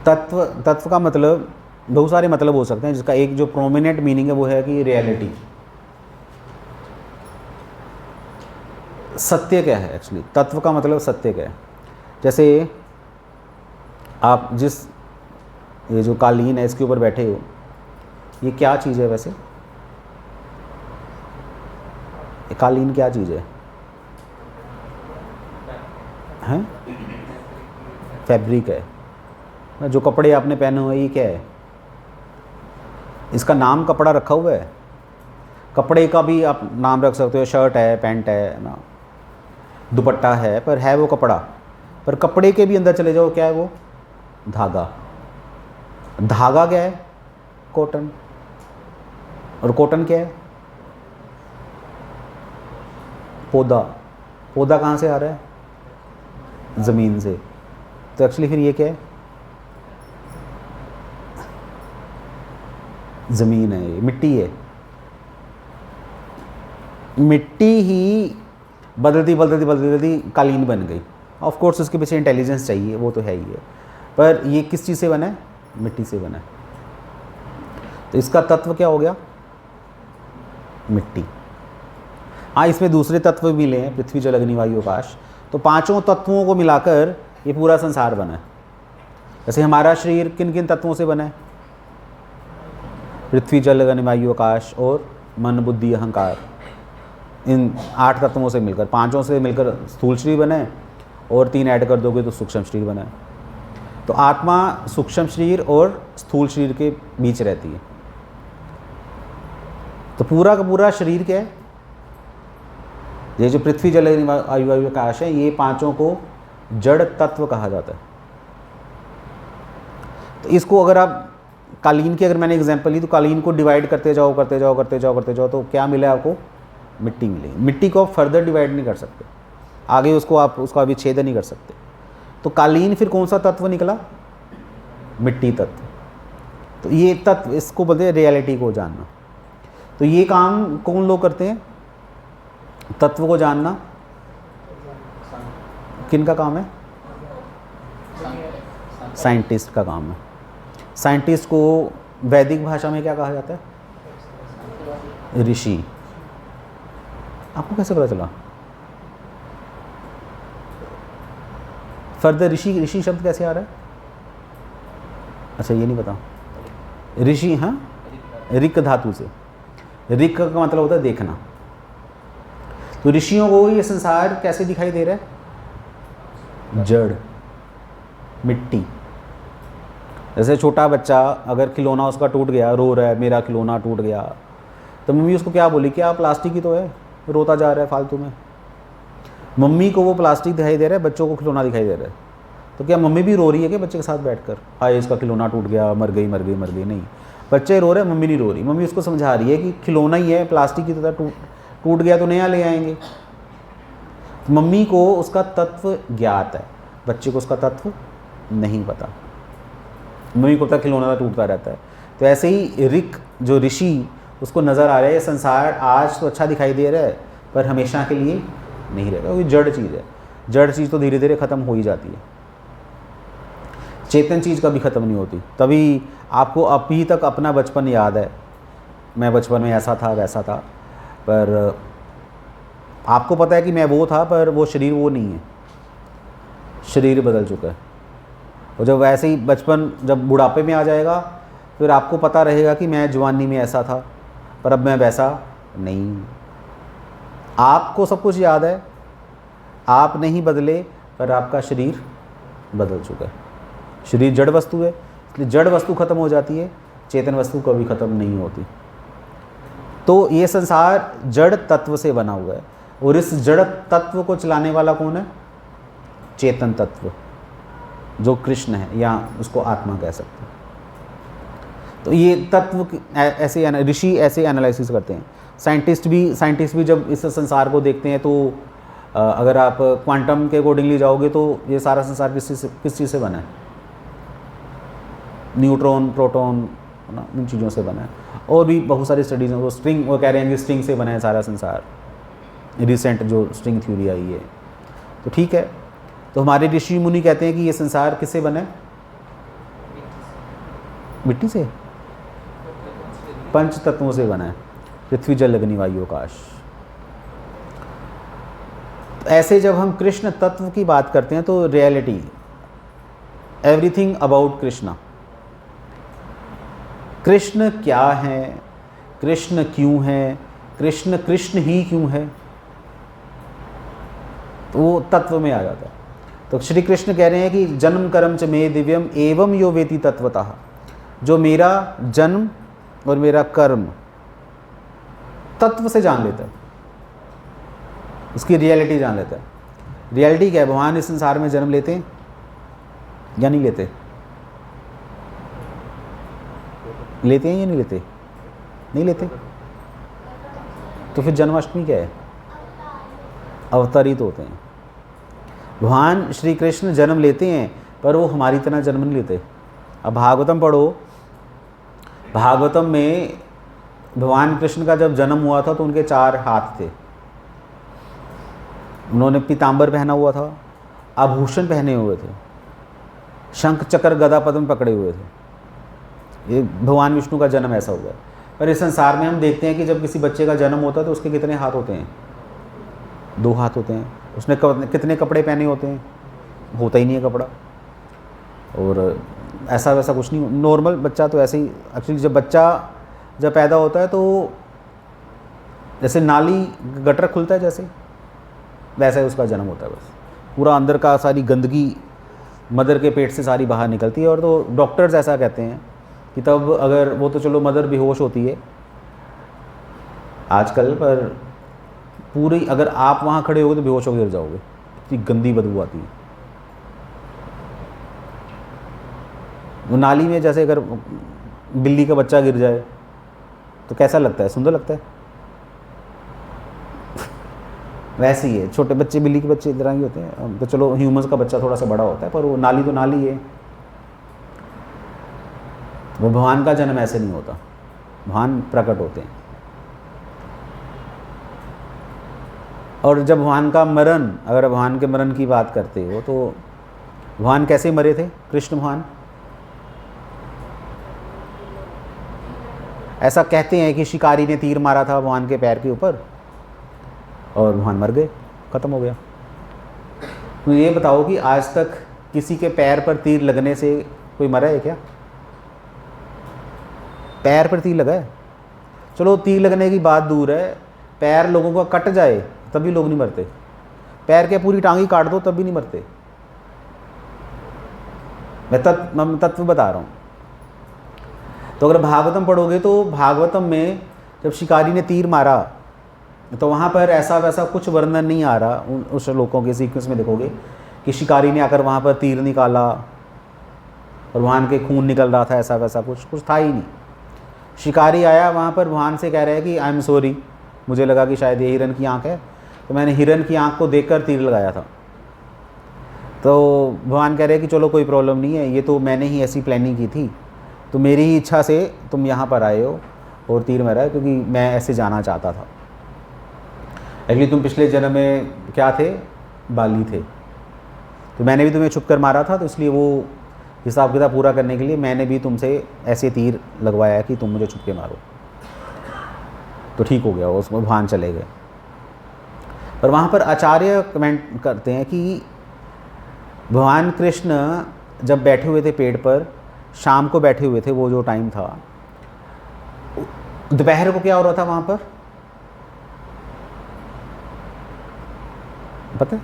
तत्व, तत्व का मतलब बहुत सारे मतलब हो सकते हैं, जिसका एक जो प्रोमिनेंट मीनिंग है वो है कि रियलिटी। सत्य क्या है एक्चुअली, तत्व का मतलब सत्य क्या है। जैसे आप जिस ये जो कालीन है इसके ऊपर बैठे हो, ये क्या चीज़ है वैसे? ये कालीन क्या चीज़ है? हैं? फैब्रिक है। जो कपड़े आपने पहने हुए ये क्या है? इसका नाम कपड़ा रखा हुआ है। कपड़े का भी आप नाम रख सकते हो, शर्ट है, पैंट है ना, दुपट्टा है, पर है वो कपड़ा। पर कपड़े के भी अंदर चले जाओ, क्या है वो? धागा। धागा क्या है? कॉटन। और कॉटन क्या है? पौधा। पौधा कहाँ से आ रहा है? ज़मीन से। तो एक्चुअली फिर ये क्या है? ज़मीन है, ये मिट्टी है। मिट्टी ही बदलती बदलती बदलती कालीन बन गई। ऑफ कोर्स उसके पीछे इंटेलिजेंस चाहिए, वो तो है ही है, पर ये किस चीज़ से बना है? मिट्टी से बना है। तो इसका तत्व क्या हो गया? मिट्टी। हाँ, इसमें दूसरे तत्व भी मिले हैं, पृथ्वी, जल, अग्नि, वायु, आकाश। तो पांचों तत्वों को मिलाकर ये पूरा संसार बना है। जैसे हमारा शरीर किन किन तत्वों से बना है? पृथ्वी, जल, अग्नि, वायु, आकाश और मन, बुद्धि, अहंकार। इन 8 तत्वों से मिलकर, पांचों से मिलकर स्थूल शरीर बना है, और 3 ऐड कर दोगे तो सूक्ष्म शरीर बना है। तो आत्मा सूक्ष्म शरीर और स्थूल शरीर के बीच रहती है। तो पूरा का पूरा शरीर क्या है? ये जो पृथ्वी, जल, अग्नि, वायु, आकाश है, ये पांचों को जड़ तत्व कहा जाता है। तो इसको अगर आप कालीन की, अगर मैंने एग्जांपल ली, तो कालीन को डिवाइड करते जाओ करते जाओ करते जाओ करते जाओ, तो क्या मिले आपको? मिट्टी मिलेगी। मिट्टी को आप फर्दर डिवाइड नहीं कर सकते, आगे उसको आप उसका विच्छेद नहीं कर सकते। तो कालीन फिर कौन सा तत्व निकला? मिट्टी तत्व। तो ये तत्व, इसको बोलते हैं रियलिटी को जानना। तो ये काम कौन लोग करते हैं? तत्व को जानना किन का काम है? साइंटिस्ट का काम है। साइंटिस्ट को वैदिक भाषा में क्या कहा जाता है? ऋषि। आपको कैसे पता चला? फर्दर ऋषि, ऋषि शब्द कैसे आ रहा है? अच्छा, ये नहीं पता। ऋषि, हाँ, ऋक धातु से। ऋक का मतलब होता है देखना। तो ऋषियों को ये संसार कैसे दिखाई दे रहा है? जड़, मिट्टी। जैसे छोटा बच्चा अगर खिलौना उसका टूट गया, रो रहा है मेरा खिलौना टूट गया, तो मम्मी उसको क्या बोली? क्या प्लास्टिक ही तो है, रोता जा रहा है फालतू में। मम्मी को वो प्लास्टिक दिखाई दे रहा है, बच्चों को खिलौना दिखाई दे रहा है। तो क्या मम्मी भी रो रही है कि बच्चे के साथ बैठकर, हाय इसका खिलौना टूट गया, मर गई मर गई मर गई? नहीं, बच्चे रो रहे हैं, मम्मी नहीं रो रही। मम्मी उसको समझा रही है कि खिलौना ही है, प्लास्टिक की तरह टूट गया तो नया ले आएंगे। मम्मी को उसका तत्व ज्ञात है, बच्चे को उसका तत्व नहीं पता। मम्मी को पता खिलौना टूटता रहता है। तो ऐसे ही ऋक, जो ऋषि, उसको नज़र आ रहा है ये संसार आज तो अच्छा दिखाई दे रहा है, पर हमेशा के लिए नहीं रहेगा, क्योंकि जड़ चीज़ है। जड़ चीज़ तो धीरे धीरे ख़त्म हो ही जाती है। चेतन चीज़ कभी ख़त्म नहीं होती। तभी आपको अभी तक अपना बचपन याद है, मैं बचपन में ऐसा था वैसा था, पर आपको पता है कि मैं वो था, पर वो शरीर वो नहीं है, शरीर बदल चुका है। और जब वैसे ही बचपन, जब बुढ़ापे में आ जाएगा, फिर आपको पता रहेगा कि मैं जवानी में ऐसा था, पर अब मैं वैसा नहीं। आपको सब कुछ याद है, आप नहीं बदले, पर आपका शरीर बदल चुका है। शरीर जड़ वस्तु है, इसलिए जड़ वस्तु खत्म हो जाती है, चेतन वस्तु कभी खत्म नहीं होती। तो ये संसार जड़ तत्व से बना हुआ है, और इस जड़ तत्व को चलाने वाला कौन है? चेतन तत्व, जो कृष्ण है, या उसको आत्मा कह सकते हैं। तो ये तत्व ऐसे ऋषि ऐसे एनालिसिस करते हैं। साइंटिस्ट भी जब इस संसार को देखते हैं, तो अगर आप क्वांटम के अकॉर्डिंगली जाओगे तो ये सारा संसार किस चीज़ से बना है? न्यूट्रॉन, प्रोटॉन, ना, इन चीज़ों से बना है। और भी बहुत सारी स्टडीज़ हैं, वो कह रहे हैं कि स्ट्रिंग से बना है सारा संसार। रिसेंट जो स्ट्रिंग थ्योरी आई है, तो ठीक है। तो हमारे ऋषि मुनि कहते हैं कि ये संसार किससे बना है? मिट्टी से, पंच तत्वों से बना है, पृथ्वी जल अग्नि वायु आकाश। ऐसे जब हम कृष्ण तत्व की बात करते हैं तो reality, everything about Krishna, Krishna क्या है, कृष्ण क्यों है, कृष्ण कृष्ण ही क्यों है, तो वो तत्व में आ जाता है। तो श्री कृष्ण कह रहे हैं कि जन्म कर्म च मे दिव्यम एवं यो वेति तत्वतः, जो मेरा जन्म और मेरा कर्म तत्व से जान लेता है, उसकी रियलिटी जान लेता है। रियलिटी क्या है? भगवान इस संसार में जन्म लेते हैं या नहीं लेते? लेते हैं या नहीं लेते? नहीं लेते। तो फिर जन्माष्टमी क्या है? अवतरित होते हैं। भगवान श्री कृष्ण जन्म लेते हैं पर वो हमारी तरह जन्म नहीं लेते। अब भागवतम पढ़ो, भागवतम में भगवान कृष्ण का जब जन्म हुआ था तो उनके 4 हाथ थे, उन्होंने पीताम्बर पहना हुआ था, आभूषण पहने हुए थे, शंख चक्र गदा पद्म पकड़े हुए थे। ये भगवान विष्णु का जन्म ऐसा हुआ है। पर इस संसार में हम देखते हैं कि जब किसी बच्चे का जन्म होता है तो उसके कितने हाथ होते हैं? 2 हाथ होते हैं। उसने कितने कपड़े पहने होते हैं? होता ही नहीं है कपड़ा। और ऐसा वैसा कुछ नहीं, नॉर्मल बच्चा तो ऐसे ही। एक्चुअली जब बच्चा पैदा होता है तो जैसे नाली गटर खुलता है जैसे, वैसा ही उसका जन्म होता है। बस पूरा अंदर का सारी गंदगी मदर के पेट से सारी बाहर निकलती है। और तो डॉक्टर्स ऐसा कहते हैं कि तब अगर वो तो चलो मदर बेहोश होती है आजकल, पर पूरी अगर आप वहाँ खड़े होगे तो बेहोश होकर गिर जाओगे, इतनी गंदी बदबू आती है। वो नाली में जैसे अगर बिल्ली का बच्चा गिर जाए तो कैसा लगता है? सुंदर लगता है? वैसे ही है, छोटे बच्चे बिल्ली के बच्चे इधर ही होते हैं। तो चलो ह्यूमंस का बच्चा थोड़ा सा बड़ा होता है, पर वो नाली तो नाली है। वो भगवान का जन्म ऐसे नहीं होता, भगवान प्रकट होते हैं। और जब भगवान का मरण, अगर भगवान के मरण की बात करते हो तो भगवान कैसे मरे थे? कृष्ण भगवान ऐसा कहते हैं कि शिकारी ने तीर मारा था भगवान के पैर के ऊपर और भगवान मर गए, ख़त्म हो गया। तो ये बताओ कि आज तक किसी के पैर पर तीर लगने से कोई मरा है क्या? पैर पर तीर लगा है, चलो तीर लगने की बात दूर है, पैर लोगों का कट जाए तब भी लोग नहीं मरते। पैर के पूरी टांगी काट दो तब भी नहीं मरते। मैं तत्व बता रहा हूँ। तो अगर भागवतम पढ़ोगे तो भागवतम में जब शिकारी ने तीर मारा तो वहाँ पर ऐसा वैसा कुछ वर्णन नहीं आ रहा। उस श्लोकों के सीक्वेंस में देखोगे कि शिकारी ने आकर वहाँ पर तीर निकाला और भगवान के खून निकल रहा था, ऐसा वैसा कुछ था ही नहीं। शिकारी आया वहाँ पर, भगवान से कह रहा है कि आई एम सॉरी, मुझे लगा कि शायद ये हिरन की आँख है तो मैंने हिरन की आँख को देखकर तीर लगाया था। तो भगवान कह रहे हैं कि चलो कोई प्रॉब्लम नहीं है, ये तो मैंने ही ऐसी प्लानिंग की थी, तो मेरी ही इच्छा से तुम यहाँ पर आए हो और तीर मारा है, क्योंकि मैं ऐसे जाना चाहता था। एक्चुअली तुम पिछले जन्म में क्या थे? बाली थे, तो मैंने भी तुम्हें छुप कर मारा था, तो इसलिए वो हिसाब किताब पूरा करने के लिए मैंने भी तुमसे ऐसे तीर लगवाया कि तुम मुझे छुप के मारो। तो ठीक हो गया, उसमें भगवान चले गए। पर वहाँ पर आचार्य कमेंट करते हैं कि भगवान कृष्ण जब बैठे हुए थे पेड़ पर, शाम को बैठे हुए थे, वो जो टाइम था, दोपहर को क्या हो रहा था वहाँ पर पता है?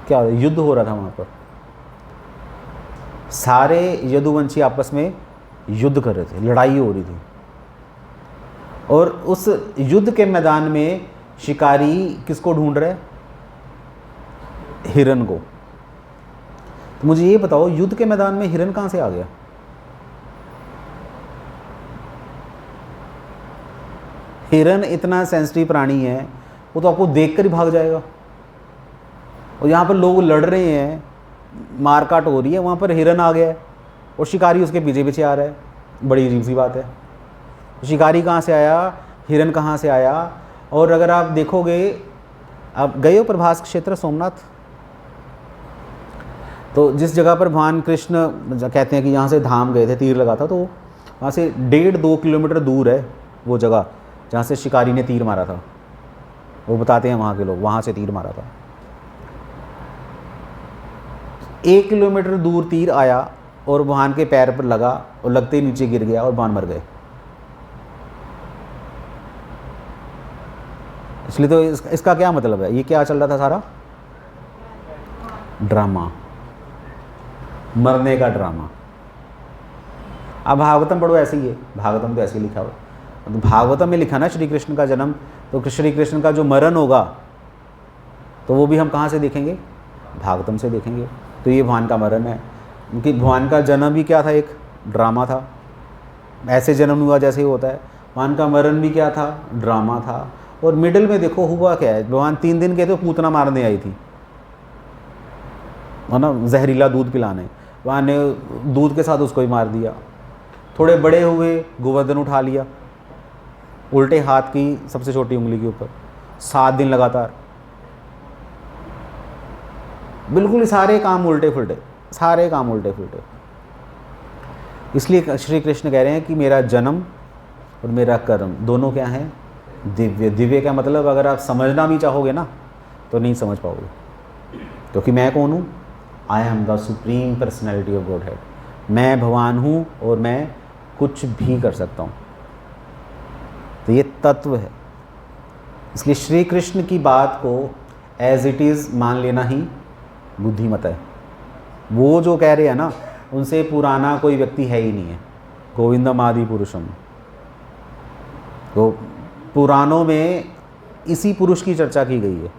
क्या हो रहा? युद्ध हो रहा था वहाँ पर। सारे यदुवंशी आपस में युद्ध कर रहे थे, लड़ाई हो रही थी। और उस युद्ध के मैदान में शिकारी किसको ढूंढ रहा है? हिरन को। तो मुझे ये बताओ, युद्ध के मैदान में हिरन कहाँ से आ गया? हिरन इतना सेंसिटिव प्राणी है, वो तो आपको देखकर ही भाग जाएगा। और यहाँ पर लोग लड़ रहे हैं, मारकाट हो रही है, वहाँ पर हिरन आ गया है और शिकारी उसके पीछे पीछे आ रहा है। बड़ी अजीब सी बात है। शिकारी कहाँ से आया, हिरन कहाँ से आया? और अगर आप देखोगे, आप गए हो प्रभास क्षेत्र सोमनाथ, तो जिस जगह पर भगवान कृष्ण कहते हैं कि यहाँ से धाम गए थे, तीर लगा था, तो वहाँ से 1.5-2 किलोमीटर दूर है वो जगह जहाँ से शिकारी ने तीर मारा था। वो बताते हैं वहाँ के लोग, वहाँ से तीर मारा था। 1 किलोमीटर दूर तीर आया और भगवान के पैर पर लगा और लगते ही नीचे गिर गया और भगवान मर गए। इसलिए तो इसका क्या मतलब है, ये क्या चल रहा था सारा ड्रामा, मरने का ड्रामा। अब भागवतम पढ़ो, ऐसे ही है, भागवतम तो ऐसे ही लिखा हुआ। तो भागवतम में लिखा ना श्री कृष्ण का जन्म, तो श्री कृष्ण का जो मरण होगा तो वो भी हम कहाँ से देखेंगे, भागवतम से देखेंगे। तो ये भगवान का मरण है, क्योंकि भगवान का जन्म भी क्या था, एक ड्रामा था। ऐसे जन्म हुआ जैसे ही होता है, भगवान का मरण भी क्या था, ड्रामा था। और मिडिल में देखो हुआ क्या है, भगवान 3 दिन के थे, पूतना मारने आई थी, है ना, जहरीला दूध पिलाने। भगवान ने दूध के साथ उसको ही मार दिया। थोड़े बड़े हुए, गोवर्धन उठा लिया उल्टे हाथ की सबसे छोटी उंगली के ऊपर, 7 दिन लगातार, बिल्कुल सारे काम उल्टे फुल्टे, सारे काम उल्टे फुल्टे। इसलिए श्री कृष्ण कह रहे हैं कि मेरा जन्म और मेरा कर्म दोनों क्या हैं, दिव्य। दिव्य का मतलब अगर आप समझना भी चाहोगे ना तो नहीं समझ पाओगे, क्योंकि मैं कौन हूँ, I am the supreme personality of God head. मैं भगवान हूँ और मैं कुछ भी कर सकता हूँ। तो ये तत्व है। इसलिए श्री कृष्ण की बात को एज इट इज़ मान लेना ही बुद्धिमत है। वो जो कह रहे हैं ना, उनसे पुराना कोई व्यक्ति है ही नहीं है। गोविंदम आदि पुरुषम, तो पुराणों में इसी पुरुष की चर्चा की गई है।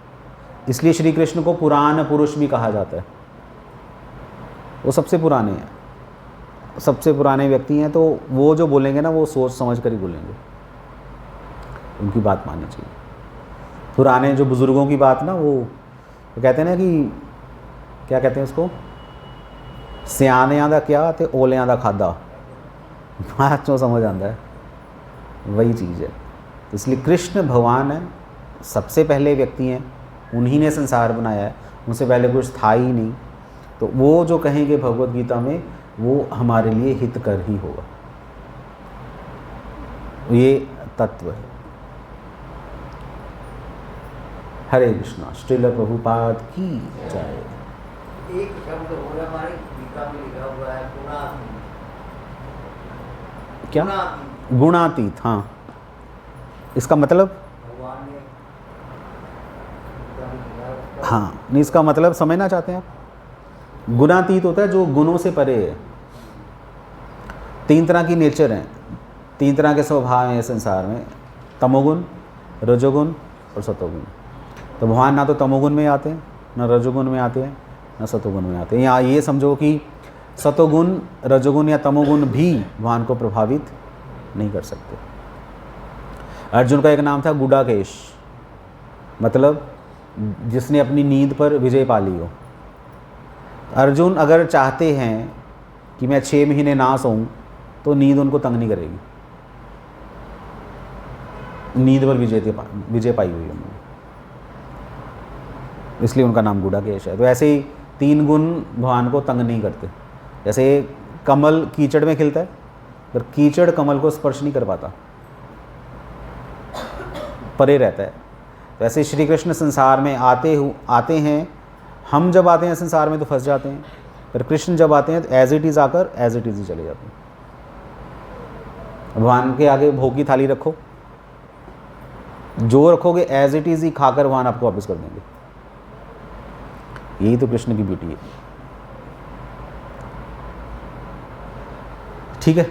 इसलिए श्री कृष्ण को पुराण पुरुष भी कहा जाता है। वो सबसे पुराने हैं, सबसे पुराने व्यक्ति हैं। तो वो जो बोलेंगे ना, वो सोच समझ कर ही बोलेंगे, उनकी बात माननी चाहिए। पुराने जो बुज़ुर्गों की बात ना, वो कहते हैं ना कि क्या कहते हैं उसको, सियाणियां दा क्या ते ओलियां दा खादा, बात चो समझ आता है, वही चीज़ है। इसलिए कृष्ण भगवान है, सबसे पहले व्यक्ति हैं, उन्हीं ने संसार बनाया है, उनसे पहले कुछ था ही नहीं। तो वो जो कहेंगे भगवत गीता में, वो हमारे लिए हितकर ही होगा। ये तत्व है। हरे कृष्णा। श्रील प्रभुपाद की जय। एक शब्द बोला हमारी गीता में लिखा हुआ है, गुणातीत। क्या? गुणातीत। हाँ, इसका मतलब, भगवान ने, हाँ नहीं, इसका मतलब समझना चाहते हैं आप? गुणातीत होता है जो गुणों से परे है। 3 तरह की नेचर हैं, 3 तरह के स्वभाव हैं संसार में, तमोगुण, रजोगुण और सतोगुण। तो भगवान ना तो तमोगुण में आते हैं, ना रजोगुण में आते हैं, ना सतोगुण में आते हैं। या ये समझो कि सतोगुण, रजोगुण या तमोगुण भी भगवान को प्रभावित नहीं कर सकते। अर्जुन का एक नाम था गुडाकेश, मतलब जिसने अपनी नींद पर विजय पा ली हो। अर्जुन अगर चाहते हैं कि मैं 6 महीने ना सोऊं, तो नींद उनको तंग नहीं करेगी। नींद पर विजय पाई हुई है उन्होंने, इसलिए उनका नाम गुडाकेश है। तो ऐसे ही 3 गुण भगवान को तंग नहीं करते। जैसे कमल कीचड़ में खिलता है, पर कीचड़ कमल को स्पर्श नहीं कर पाता, परे रहता है। तो ऐसे श्री कृष्ण संसार में आते हैं। हम जब आते हैं संसार में तो फंस जाते हैं, पर कृष्ण जब आते हैं तो एज इट इज़ आकर एज इट इज़ ही चले जाते हैं। भगवान के आगे भोग की थाली रखो, जो रखोगे एज इट इज़ ही खाकर भगवान आपको वापस कर देंगे। यही तो कृष्ण की ब्यूटी है। ठीक है।